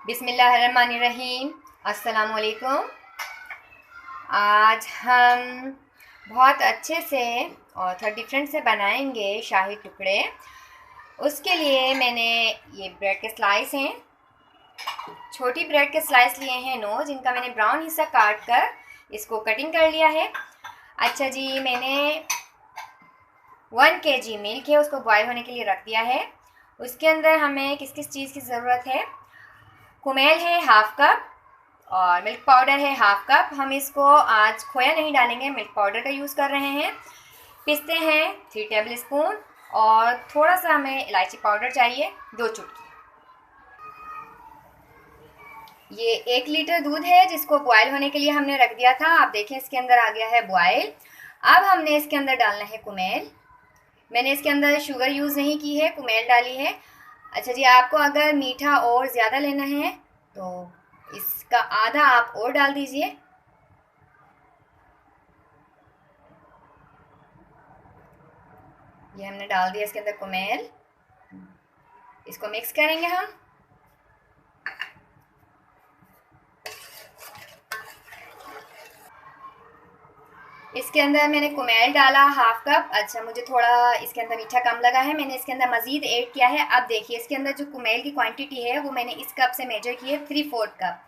बिस्मिल्लाहिर्रहमानिर्रहीम। अस्सलाम वालेकुम। आज हम बहुत अच्छे से और थोड़ा डिफरेंट से बनाएंगे शाही टुकड़े। उसके लिए मैंने ये ब्रेड के स्लाइस हैं, छोटी ब्रेड के स्लाइस लिए हैं 9, जिनका मैंने ब्राउन हिस्सा काट कर इसको कटिंग कर लिया है। अच्छा जी, मैंने 1 kg मिल्क है, उसको बॉयल होने के लिए रख दिया है। उसके अंदर हमें किस किस चीज़ की ज़रूरत है। कुमेल है हाफ कप और मिल्क पाउडर है हाफ कप। हम इसको आज खोया नहीं डालेंगे, मिल्क पाउडर का यूज़ कर रहे हैं। पिस्ते हैं 3 टेबल स्पून और थोड़ा सा हमें इलायची पाउडर चाहिए 2 चुटकी। ये 1 लीटर दूध है जिसको बॉयल होने के लिए हमने रख दिया था। आप देखें इसके अंदर आ गया है बॉयल। अब हमने इसके अंदर डालना है कुमेल। मैंने इसके अंदर शुगर यूज़ नहीं की है, कुमेल डाली है। अच्छा जी, आपको अगर मीठा और ज़्यादा लेना है तो इसका आधा आप और डाल दीजिए। ये हमने डाल दिया इसके अंदर कुमेल। इसको मिक्स करेंगे हम। इसके अंदर मैंने कुमेल डाला हाफ कप। अच्छा, मुझे थोड़ा इसके अंदर मीठा कम लगा है, मैंने इसके अंदर मज़ीद ऐड किया है। अब देखिए इसके अंदर जो कुमेल की क्वांटिटी है वो मैंने इस कप से मेजर की है 3/4 कप,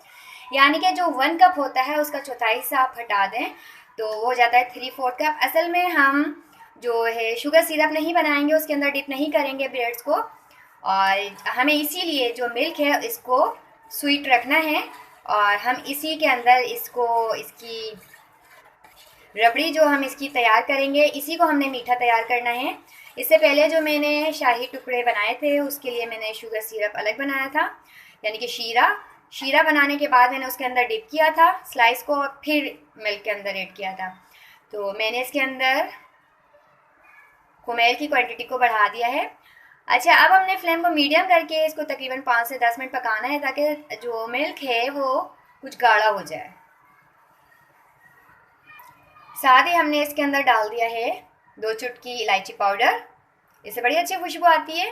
यानी कि जो 1 कप होता है उसका चौथाई हिस्सा आप हटा दें तो वो हो जाता है 3/4 कप। असल में हम जो है शुगर सिरप नहीं बनाएंगे, उसके अंदर डिप नहीं करेंगे ब्रेड्स को, और हमें इसीलिए जो मिल्क है इसको स्वीट रखना है और हम इसी के अंदर इसकी रबड़ी जो हम इसकी तैयार करेंगे, इसी को हमने मीठा तैयार करना है। इससे पहले जो मैंने शाही टुकड़े बनाए थे उसके लिए मैंने शुगर सिरप अलग बनाया था, यानी कि शीरा बनाने के बाद मैंने उसके अंदर डिप किया था स्लाइस को और फिर मिल्क के अंदर ऐड किया था। तो मैंने इसके अंदर कुमेल की क्वांटिटी को बढ़ा दिया है। अच्छा, अब हमने फ्लेम को मीडियम करके इसको तकरीबन 5 से 10 मिनट पकाना है ताकि जो मिल्क है वो कुछ गाढ़ा हो जाए। साथ ही हमने इसके अंदर डाल दिया है 2 चुटकी इलायची पाउडर, इससे बड़ी अच्छी खुशबू आती है।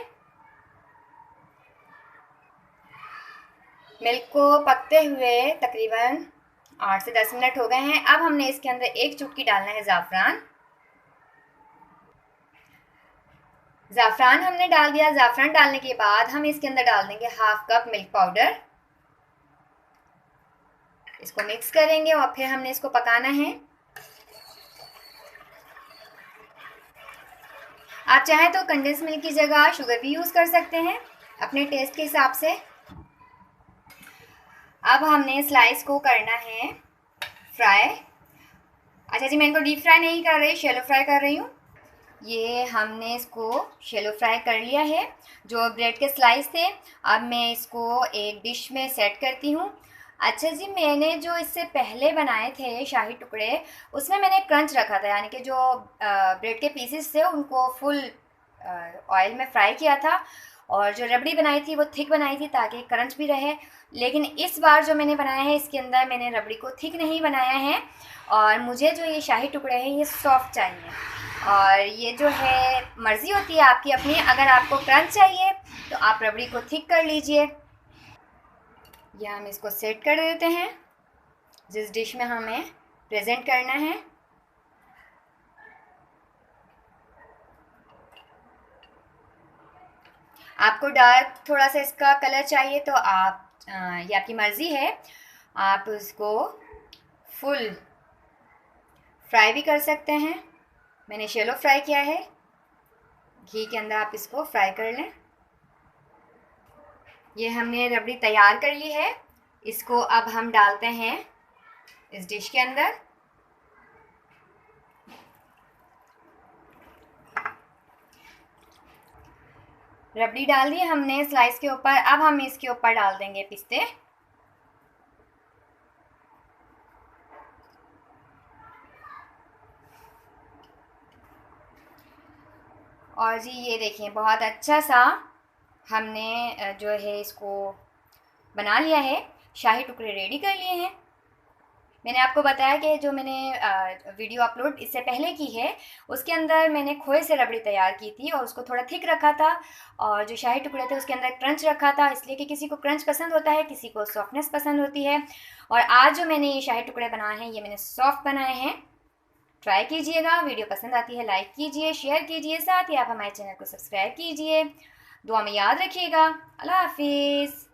मिल्क को पकते हुए तकरीबन 8 से 10 मिनट हो गए हैं। अब हमने इसके अंदर 1 चुटकी डालना है ज़ाफ़रान। ज़ाफ़रान हमने डाल दिया। ज़ाफ़रान डालने के बाद हम इसके अंदर डाल देंगे हाफ कप मिल्क पाउडर। इसको मिक्स करेंगे और फिर हमने इसको पकाना है। आप चाहें तो कंडेंस मिल्क की जगह शुगर भी यूज़ कर सकते हैं अपने टेस्ट के हिसाब से। अब हमने स्लाइस को करना है फ्राई। अच्छा जी, मैं इनको डीप फ्राई नहीं कर रही, शैलो फ्राई कर रही हूँ। ये हमने इसको शैलो फ्राई कर लिया है जो ब्रेड के स्लाइस थे। अब मैं इसको एक डिश में सेट करती हूँ। अच्छा जी, मैंने जो इससे पहले बनाए थे शाही टुकड़े उसमें मैंने क्रंच रखा था, यानी कि जो ब्रेड के पीसेस थे उनको फुल ऑयल में फ्राई किया था और जो रबड़ी बनाई थी वो थिक बनाई थी ताकि क्रंच भी रहे। लेकिन इस बार जो मैंने बनाया है इसके अंदर मैंने रबड़ी को थिक नहीं बनाया है और मुझे जो ये शाही टुकड़े हैं ये सॉफ्ट चाहिए। और ये जो है मर्ज़ी होती है आपकी अपनी, अगर आपको क्रंच चाहिए तो आप रबड़ी को थिक कर लीजिए। या हम इसको सेट कर देते हैं जिस डिश में हमें प्रेजेंट करना है। आपको डार्क थोड़ा सा इसका कलर चाहिए तो आप ये आपकी मर्ज़ी है, आप इसको फुल फ्राई भी कर सकते हैं। मैंने शैलो फ्राई किया है, घी के अंदर आप इसको फ्राई कर लें। ये हमने रबड़ी तैयार कर ली है, इसको अब हम डालते हैं इस डिश के अंदर। रबड़ी डाल दी हमने स्लाइस के ऊपर। अब हम इसके ऊपर डाल देंगे पिस्ते। और जी ये देखिए बहुत अच्छा सा हमने जो है इसको बना लिया है, शाही टुकड़े रेडी कर लिए हैं। मैंने आपको बताया कि जो मैंने वीडियो अपलोड इससे पहले की है, उसके अंदर मैंने खोए से रबड़ी तैयार की थी और उसको थोड़ा थिक रखा था, और जो शाही टुकड़े थे उसके अंदर क्रंच रखा था, इसलिए कि किसी को क्रंच पसंद होता है, किसी को सॉफ्टनेस पसंद होती है। और आज जो मैंने ये शाही टुकड़े बनाए हैं, ये मैंने सॉफ्ट बनाए हैं। ट्राई कीजिएगा, वीडियो पसंद आती है लाइक कीजिए, शेयर कीजिए, साथ ही आप हमारे चैनल को सब्सक्राइब कीजिए। दुआ में याद रखिएगा। अल्लाह हाफिज़।